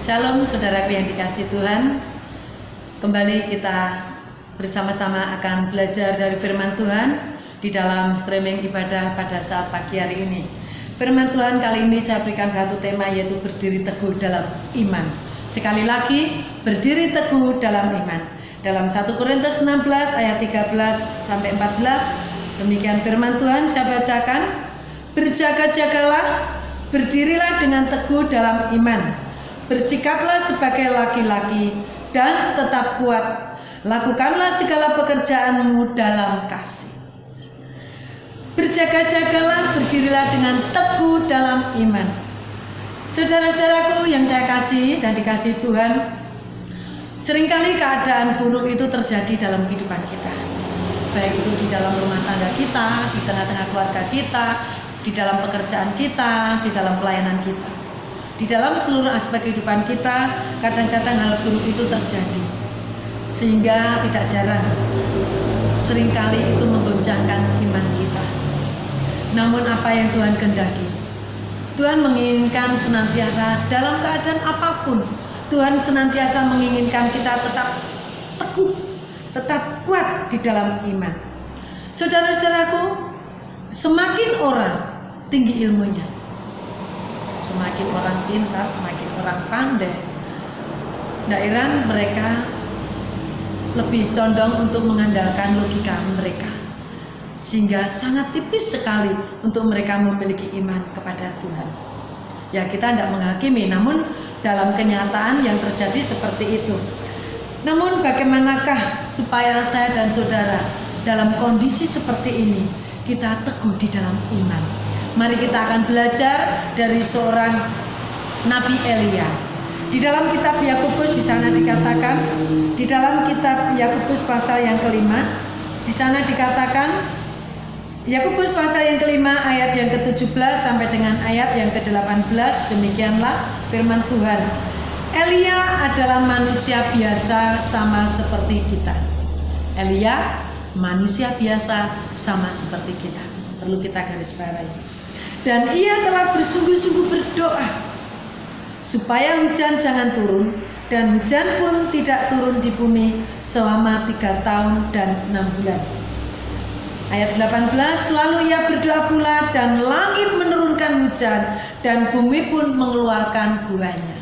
Shalom saudaraku yang dikasihi Tuhan. Kembali kita bersama-sama akan belajar dari firman Tuhan di dalam streaming ibadah pada saat pagi hari ini. Firman Tuhan kali ini saya berikan satu tema, yaitu berdiri teguh dalam iman. Sekali lagi, berdiri teguh dalam iman. Dalam 1 Korintus 16 ayat 13 sampai 14, demikian firman Tuhan saya bacakan. Berjaga-jagalah, berdirilah dengan teguh dalam iman. Bersikaplah sebagai laki-laki dan tetap kuat. Lakukanlah segala pekerjaanmu dalam kasih. Berjaga-jagalah, berdirilah dengan teguh dalam iman. Saudara-saudaraku yang saya kasih dan dikasihi Tuhan, seringkali keadaan buruk itu terjadi dalam kehidupan kita. Baik itu di dalam rumah tangga kita, di tengah-tengah keluarga kita, di dalam pekerjaan kita, di dalam pelayanan kita. Di dalam seluruh aspek kehidupan kita, kadang-kadang hal buruk itu terjadi. Sehingga tidak jarang, seringkali itu menggoncangkan iman kita. Namun apa yang Tuhan kehendaki? Tuhan menginginkan senantiasa dalam keadaan apapun, Tuhan senantiasa menginginkan kita tetap teguh, tetap kuat di dalam iman. Saudara-saudaraku, semakin orang tinggi ilmunya, semakin orang pintar, semakin orang pandai, daerah mereka lebih condong untuk mengandalkan logika mereka, sehingga sangat tipis sekali untuk mereka memiliki iman kepada Tuhan. Ya, kita tidak menghakimi, namun dalam kenyataan yang terjadi seperti itu. Namun bagaimanakah supaya saya dan saudara dalam kondisi seperti ini kita teguh di dalam iman? Mari kita akan belajar dari seorang Nabi Elia. Di dalam kitab Yakobus di sana dikatakan, di dalam kitab Yakobus pasal yang kelima, di sana dikatakan, Yakobus pasal yang kelima ayat yang ke-17 sampai dengan ayat yang ke-18, demikianlah firman Tuhan. Elia adalah manusia biasa sama seperti kita. Elia manusia biasa sama seperti kita. Perlu kita garis bawahi. Dan ia telah bersungguh-sungguh berdoa supaya hujan jangan turun, dan hujan pun tidak turun di bumi selama 3 tahun dan 6 bulan. Ayat 18, lalu ia berdoa pula dan langit menurunkan hujan dan bumi pun mengeluarkan buahnya.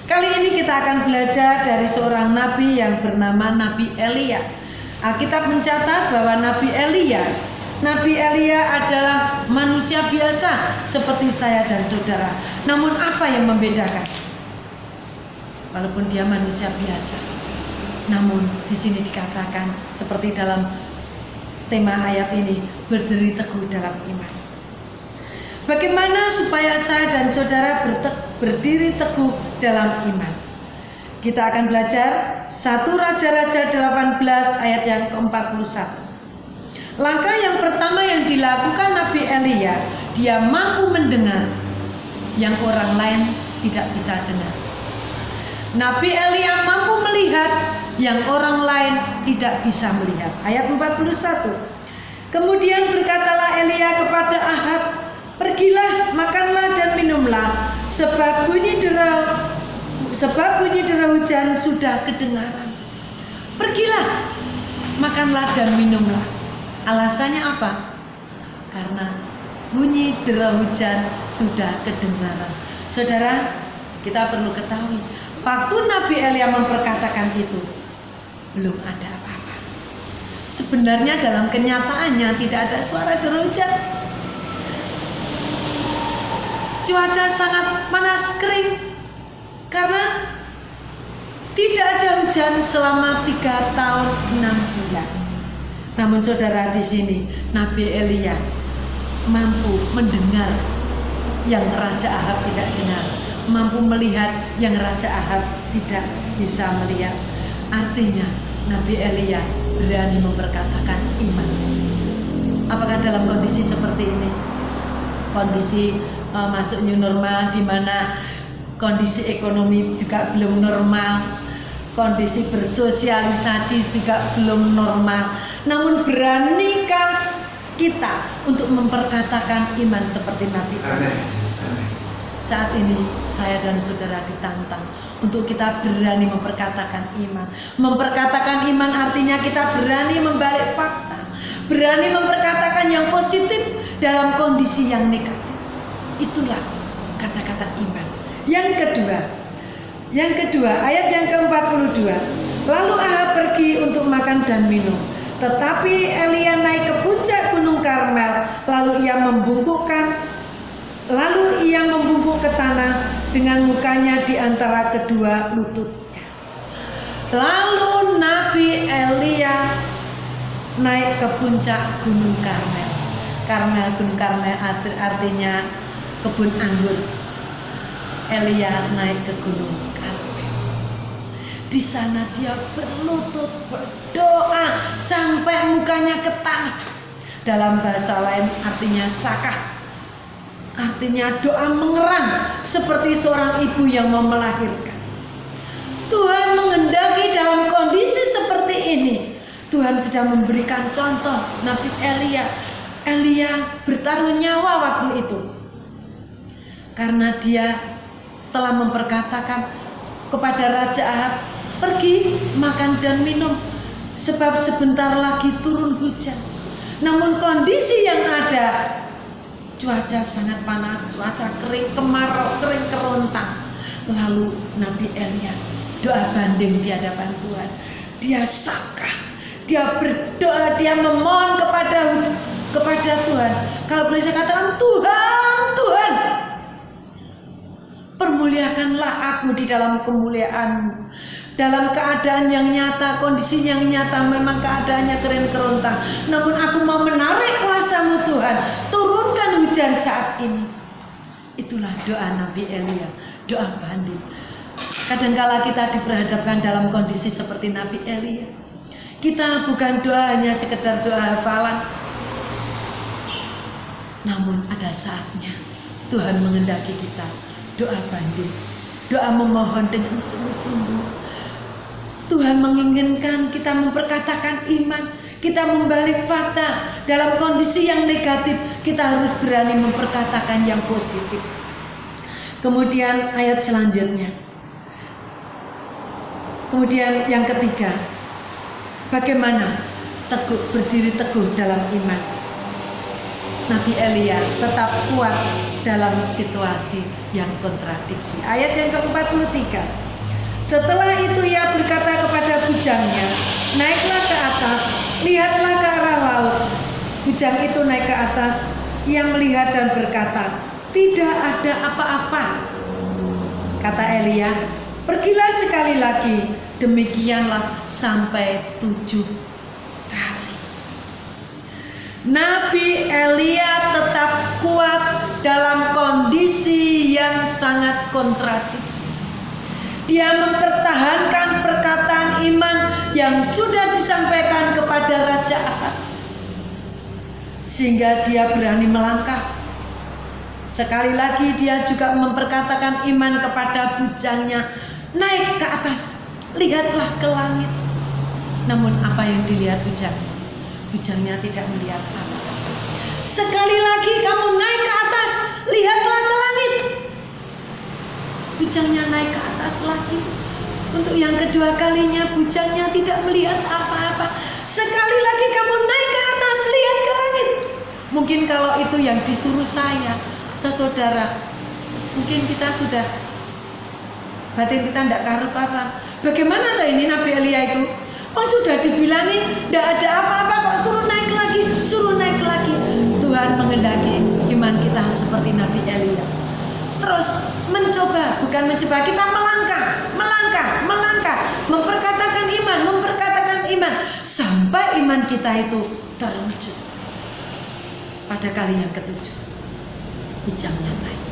Kali ini kita akan belajar dari seorang nabi yang bernama Nabi Elia. Alkitab mencatat bahwa Nabi Elia adalah manusia biasa seperti saya dan saudara. Namun apa yang membedakan? Walaupun dia manusia biasa, namun di sini dikatakan seperti dalam tema ayat ini, berdiri teguh dalam iman. Bagaimana supaya saya dan saudara berdiri teguh dalam iman? Kita akan belajar 1 Raja-Raja 18 ayat yang ke-41. Langkah yang pertama yang dilakukan Nabi Elia, dia mampu mendengar yang orang lain tidak bisa dengar. Nabi Elia mampu melihat yang orang lain tidak bisa melihat. Ayat 41. Kemudian berkatalah Elia kepada Ahab, pergilah, makanlah dan minumlah, sebab bunyi dera hujan sudah kedengaran. Pergilah, makanlah dan minumlah. Alasannya apa? Karena bunyi dera hujan sudah kedengaran. Saudara, kita perlu ketahui, waktu Nabi Elia memperkatakan itu, belum ada apa-apa. Sebenarnya dalam kenyataannya tidak ada suara dera hujan. Cuaca sangat panas kering, karena tidak ada hujan selama 3 tahun 6 bulan. Namun saudara, di sini Nabi Elia mampu mendengar yang Raja Ahab tidak dengar, mampu melihat yang Raja Ahab tidak bisa melihat. Artinya Nabi Elia berani memperkatakan iman. Apakah dalam kondisi seperti ini, kondisi masuk new normal, di mana kondisi ekonomi juga belum normal, kondisi bersosialisasi juga belum normal, namun beranikah kita untuk memperkatakan iman seperti Nabi? Saat ini saya dan saudara ditantang untuk kita berani memperkatakan iman. Memperkatakan iman artinya kita berani membalik fakta, berani memperkatakan yang positif dalam kondisi yang negatif. Itulah kata-kata iman. Yang kedua, ayat yang ke-42. Lalu Ahab pergi untuk makan dan minum. Tetapi Elia naik ke puncak gunung Karmel, lalu ia membungkuk ke tanah dengan mukanya di antara kedua lututnya. Lalu Nabi Elia naik ke puncak gunung Karmel. Gunung Karmel artinya kebun anggur. Elia naik ke gunung Karmel. Di sana dia berlutut berdoa sampai mukanya ke tanah. Dalam bahasa lain artinya sakah. Artinya doa mengerang seperti seorang ibu yang mau melahirkan. Tuhan menghendaki dalam kondisi seperti ini. Tuhan sudah memberikan contoh Nabi Elia. Elia bertaruh nyawa waktu itu. Karena dia telah memperkatakan kepada Raja Ahab, pergi makan dan minum sebab sebentar lagi turun hujan. Namun kondisi yang ada, cuaca sangat panas, cuaca kering, kemarau, kering kerontang. Lalu Nabi Elia doa banding di hadapan Tuhan. Dia sakah, dia berdoa, dia memohon kepada Tuhan. Kalau boleh saya katakan, Tuhan, permuliakanlah aku di dalam kemuliaan-Mu. Dalam keadaan yang nyata, kondisi yang nyata, memang keadaannya kering kerontang. Namun aku mau menarik kuasa-Mu Tuhan. Turunkan hujan saat ini. Itulah doa Nabi Elia, doa banding. Kadangkala kita diperhadapkan dalam kondisi seperti Nabi Elia. Kita bukan doa hanya sekedar doa hafalan. Namun ada saatnya Tuhan menghendaki kita doa banding, doa memohon dengan sungguh-sungguh. Tuhan menginginkan kita memperkatakan iman, kita membalik fakta. Dalam kondisi yang negatif, kita harus berani memperkatakan yang positif. Kemudian ayat selanjutnya. Kemudian yang ketiga, bagaimana berdiri teguh dalam iman. Nabi Elia tetap kuat dalam situasi yang kontradiksi. Ayat yang ke-43. Setelah itu ia berkata kepada bujangnya, naiklah ke atas, lihatlah ke arah laut. Bujang itu naik ke atas, ia melihat dan berkata, tidak ada apa-apa. Kata Elia, pergilah sekali lagi, demikianlah sampai 7 kali. Nabi Elia tetap kuat dalam kondisi yang sangat kontradiksi. Dia mempertahankan perkataan iman yang sudah disampaikan kepada Raja Ahab, sehingga dia berani melangkah. Sekali lagi dia juga memperkatakan iman kepada bujangnya, naik ke atas, lihatlah ke langit. Namun apa yang dilihat bujangnya? Bujangnya tidak melihat apa-apa. Sekali lagi kamu naik ke atas, lihatlah ke langit. Bujangnya naik ke atas lagi. Untuk yang kedua kalinya bujangnya tidak melihat apa-apa. Sekali lagi kamu naik ke atas, lihat ke langit. Mungkin kalau itu yang disuruh saya atau saudara, mungkin kita sudah, batin kita tidak karu-karuan. Bagaimana tuh ini Nabi Elia itu? Oh sudah dibilangin tidak ada apa-apa kok suruh naik lagi, suruh naik lagi. Tuhan menghendaki iman kita seperti Nabi Elia. Terus mencoba, bukan mencoba, kita melangkah, memperkatakan iman, sampai iman kita itu terwujud. Pada kali yang ke-7, bujangnya naik.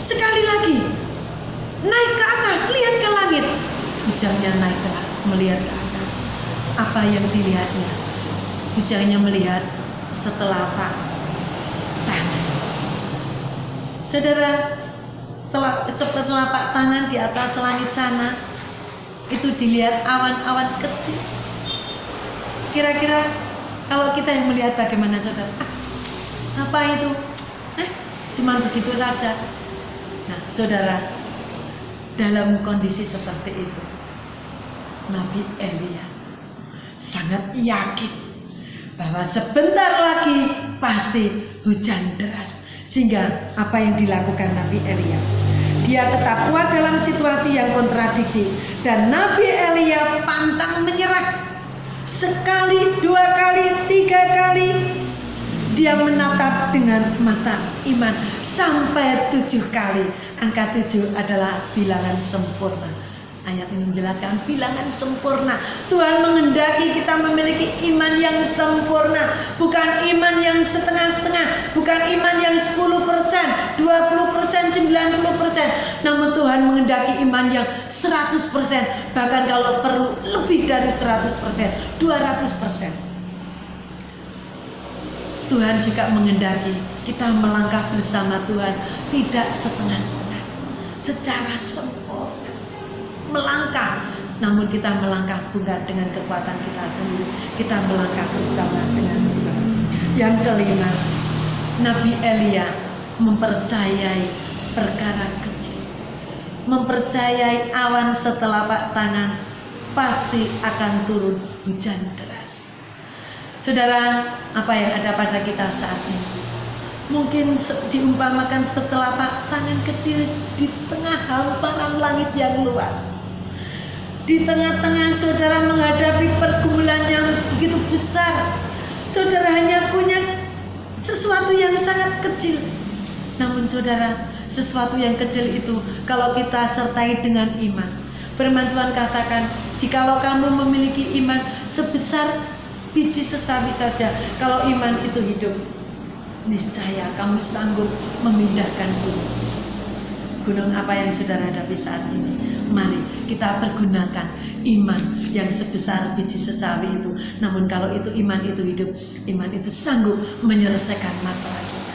Sekali lagi, naik ke atas, lihat ke langit. Bujangnya naik melihat ke atas. Apa yang dilihatnya? Bujangnya melihat setelapak tangan. Saudara, setelapak tangan di atas langit sana, itu dilihat awan-awan kecil. Kira-kira kalau kita yang melihat bagaimana saudara? Apa itu? Cuma begitu saja. Nah, saudara, dalam kondisi seperti itu, Nabi Elia sangat yakin bahwa sebentar lagi pasti hujan deras. Sehingga apa yang dilakukan Nabi Elia? Dia tetap kuat dalam situasi yang kontradiksi. Dan Nabi Elia pantang menyerah. Sekali, 2 kali, 3 kali dia menatap dengan mata iman sampai 7 kali. Angka 7 adalah bilangan sempurna. Ayat ini menjelaskan bilangan sempurna. Tuhan menghendaki kita memiliki iman yang sempurna, bukan iman yang setengah-setengah, bukan iman yang 10%, 20%, 90%. Namun Tuhan menghendaki iman yang 100%, bahkan kalau perlu lebih dari 100%, 200%. Tuhan juga menghendaki kita melangkah bersama Tuhan, tidak setengah-setengah, secara sempurna. Melangkah, namun kita melangkah bukan dengan kekuatan kita sendiri, kita melangkah bersama dengan Tuhan. Yang kelima, Nabi Elia mempercayai perkara kecil, mempercayai awan setelapak tangan pasti akan turun hujan deras. Saudara, apa yang ada pada kita saat ini mungkin diumpamakan setelapak tangan kecil di tengah hamparan langit yang luas. Di tengah-tengah saudara menghadapi pergumulan yang begitu besar, saudara hanya punya sesuatu yang sangat kecil. Namun saudara, sesuatu yang kecil itu kalau kita sertai dengan iman, firman Tuhan katakan, jikalau kamu memiliki iman sebesar biji sesawi saja, kalau iman itu hidup, niscaya kamu sanggup memindahkan gunung. Gunung apa yang saudara hadapi saat ini? Mari kita pergunakan iman yang sebesar biji sesawi itu. Namun kalau itu iman itu hidup, iman itu sanggup menyelesaikan masalah kita.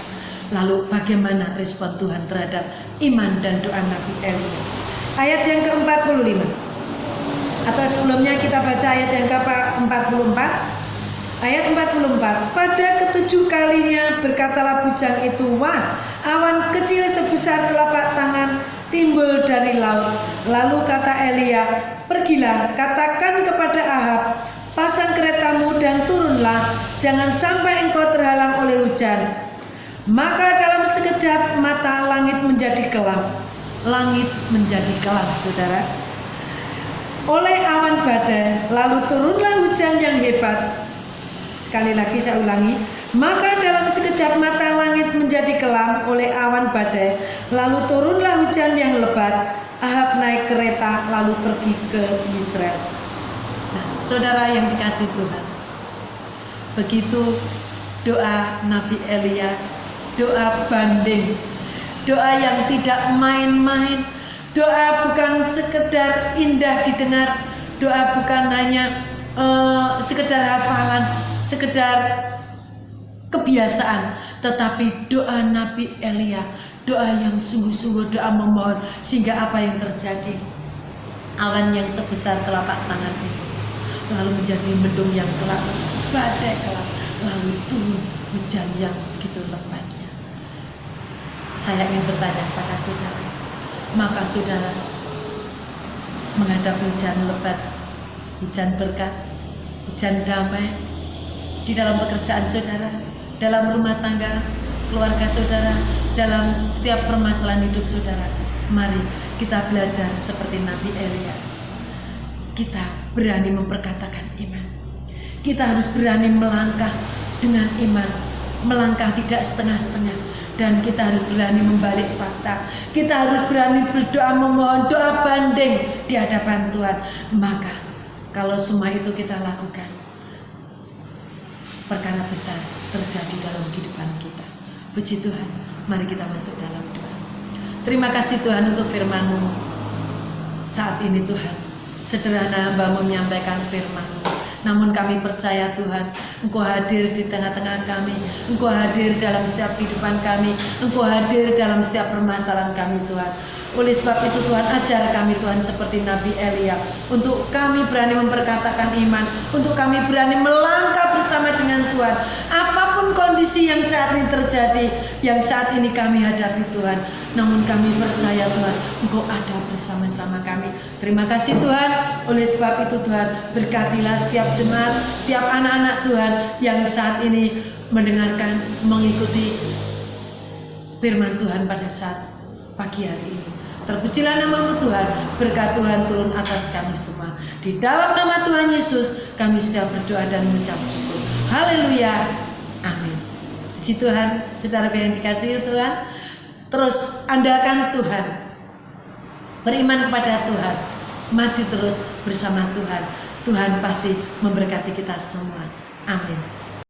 Lalu bagaimana respon Tuhan terhadap iman dan doa Nabi Elia? Ayat yang ke-45. Atau sebelumnya kita baca ayat yang ke-44. Ayat 44. Pada ketujuh kalinya berkatalah bujang itu, wah, awan kecil sebesar telapak tangan timbul dari laut. Lalu kata Elia, pergilah, katakan kepada Ahab, pasang keretamu dan turunlah, jangan sampai engkau terhalang oleh hujan. Maka dalam sekejap mata langit menjadi kelam. Langit menjadi kelam, saudara, oleh awan badai. Lalu turunlah hujan yang hebat. Sekali lagi saya ulangi, maka dalam sekejap mata langit menjadi kelam oleh awan badai, lalu turunlah hujan yang lebat. Ahab naik kereta lalu pergi ke Israel. Nah, saudara yang dikasih Tuhan, begitu doa Nabi Elia, doa banding, doa yang tidak main-main, doa bukan sekedar indah didengar, doa bukan hanya sekedar hafalan, sekedar kebiasaan, tetapi doa Nabi Elia, doa yang sungguh-sungguh, doa memohon. Sehingga apa yang terjadi? Awan yang sebesar telapak tangan itu lalu menjadi mendung yang gelap, badai gelap, lalu turun hujan yang begitu lebatnya. Saya ingin bertanya kepada saudara, maka saudara menghadapi hujan lebat, hujan berkat, hujan damai di dalam pekerjaan saudara, dalam rumah tangga, keluarga saudara, dalam setiap permasalahan hidup saudara. Mari kita belajar seperti Nabi Elia. Kita berani memperkatakan iman. Kita harus berani melangkah dengan iman, melangkah tidak setengah-setengah. Dan kita harus berani membalik fakta. Kita harus berani berdoa memohon, doa banding di hadapan Tuhan. Maka kalau semua itu kita lakukan, perkara besar terjadi dalam kehidupan kita. Puji Tuhan, mari kita masuk dalam doa. Terima kasih Tuhan untuk firman-Mu. Saat ini Tuhan, sederhana hamba-Mu menyampaikan firman-Mu. Namun kami percaya Tuhan, Engkau hadir di tengah-tengah kami, Engkau hadir dalam setiap kehidupan kami, Engkau hadir dalam setiap permasalahan kami Tuhan. Oleh sebab itu Tuhan, ajar kami Tuhan seperti Nabi Elia, untuk kami berani memperkatakan iman, untuk kami berani melangkah bersama dengan Tuhan. Apapun kondisi yang saat ini terjadi, yang saat ini kami hadapi Tuhan, namun kami percaya Tuhan, Engkau ada bersama-sama kami. Terima kasih Tuhan. Oleh sebab itu Tuhan, berkatilah setiap jemaat, setiap anak-anak Tuhan yang saat ini mendengarkan, mengikuti firman Tuhan pada saat pagi hari ini. Terpujilah nama-Mu Tuhan, berkat Tuhan turun atas kami semua. Di dalam nama Tuhan Yesus kami sudah berdoa dan mengucap syukur. Haleluya, amin. Puji Tuhan, saudara yang dikasihi Tuhan. Terus andalkan Tuhan, beriman kepada Tuhan, maju terus bersama Tuhan. Tuhan pasti memberkati kita semua. Amin.